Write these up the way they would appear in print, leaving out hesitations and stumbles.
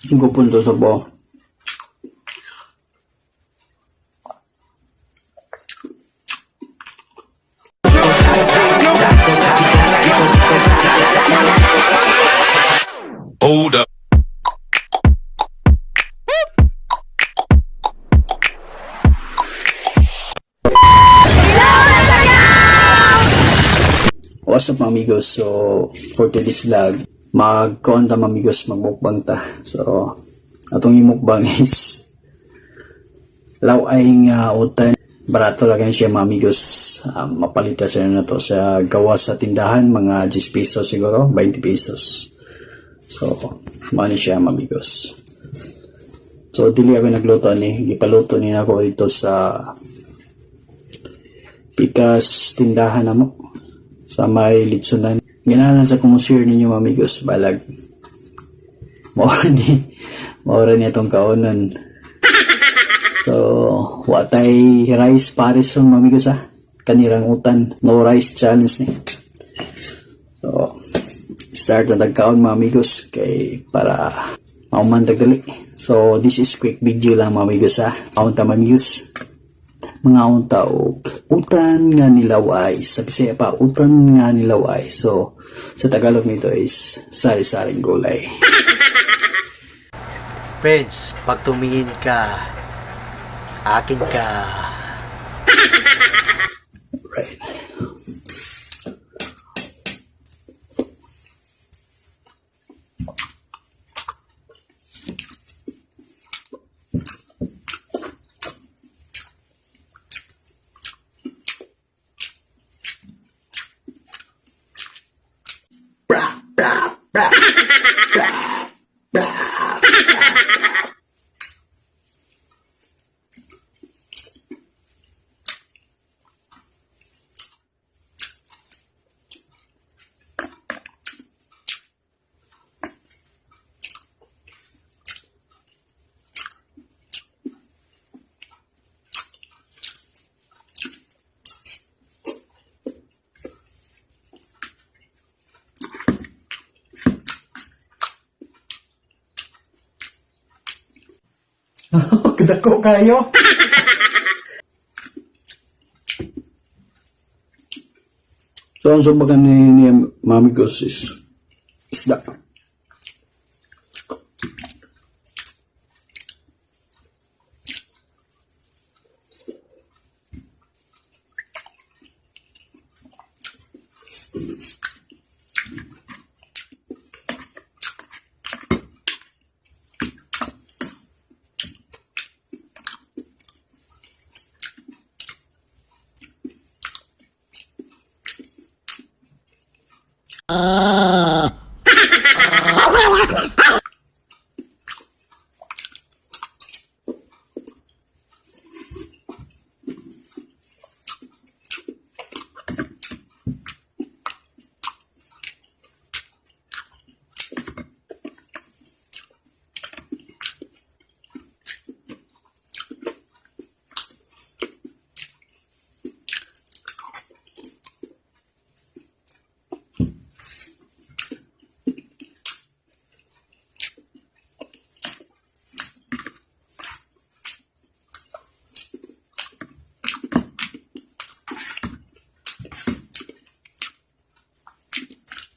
Gupon to sa bo. Hold up. What's up mga amigos? So, for today's vlog, magkaon ta mga amigos, magmukbang ta. So, atong imukbang is laway nga utan. Barato lang yan siya mga amigos. Mapalita siya na to sa gawa sa tindahan, mga 10 pesos siguro, 20 pesos. So, mani siya mga amigos. So, dili ako nagluto ni. Gipaluto ni ako dito sa Pikas tindahan na mo. Sa may litsunan. Ginahan sa kumusir ninyo mga amigos, balag. Maura ni itong kaonon. So, watay rice pares mga amigos kanirang utan. No rice challenge ni. So, start na tagkaon mga amigos kay para maumantag dali. So, this is quick video lang mga amigos Maunta mga amigos. Mga unta og utan nga nilaway. Sa Bisaya pa, utan nga nilaway. So, sa Tagalog nito is sari-saring gulay. Friends, pag tumingin ka, akin ka. Right. Kadako kayo. So, ang subakan ni Mami Gos is isda.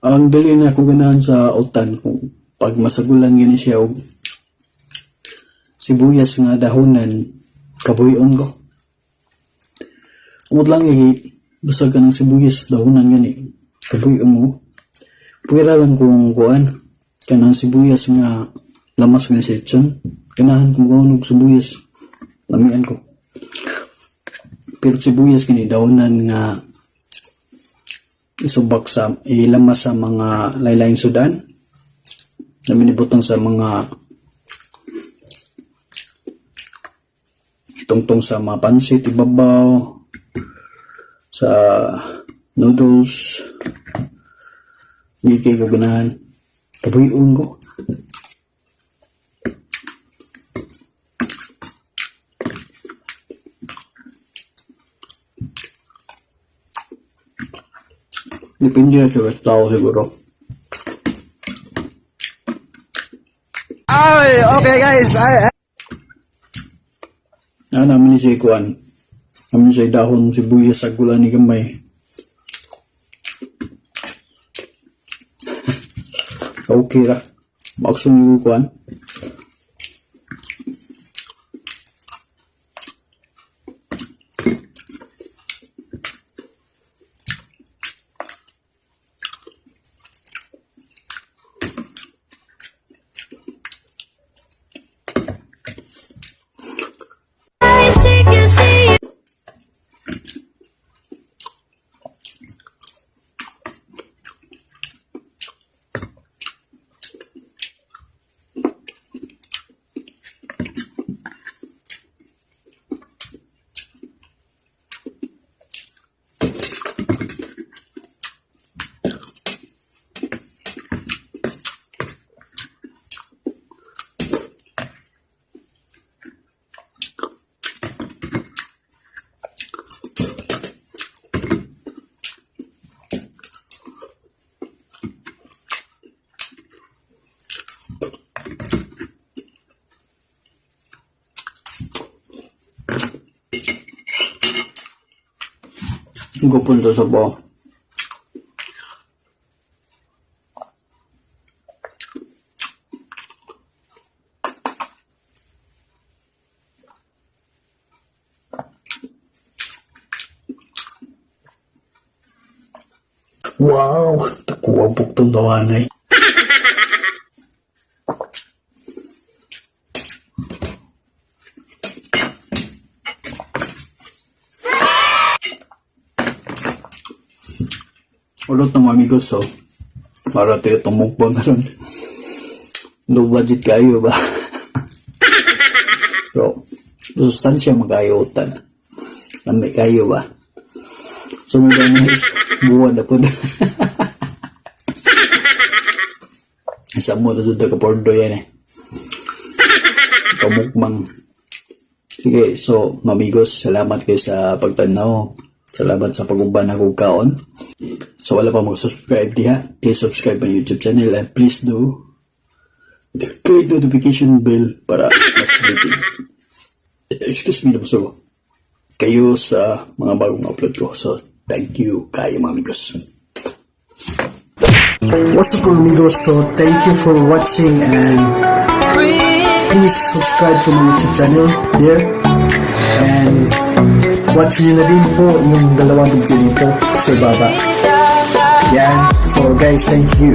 Ang dali na ako ganahan sa utan kung pag masagulan gini siya og sibuyas nga dahonan kabuyon ko. Umot lang basag ka ng sibuyas dahonan gani kabuyon mo. Pwera lang kung kuan kanang sibuyas nga lamas nga sechon. Ganahan kung kuan og sibuyas lamian ko. Pero sibuyas gani dahonan nga isubak sa ilamas sa mga laylayng sudan na minibutang sa mga itungtong sa mga pansit ibabaw sa noodles hindi kayo ganahan kabuyon ko. Depende sa tao siguro. Ay, okay guys. Namin ni siya ikuan. Namin siya dahon sibuyas sa gula ni gamay. Okay ra. Maksong yung ikuan. Gupon to sa bo. Wow, takuwabok tong dawanay. Ulot ng amigos, so para tayo tumukbang na ron. Low budget kayo ba? So, sustansya mag-ayutan. Lamay kayo ba? So, may guys, buwan na po na. Isa mo na doon ka pordo yan eh. Tumukbang. Sige, so, amigos, salamat kayo sa pagtanaw. Salamat sa pag-uban na kong kaon. So wala pa mag-subscribe diha, please subscribe my YouTube channel and please do click notification bell para mas updated. Excuse me na po kayo sa mga bagong upload ko. So thank you kayo mga amigos. What's up mga amigos? So thank you for watching and please subscribe to my YouTube channel there and watch nyo na din po yung dalawang video dito sa baba. Yan. So guys, thank you.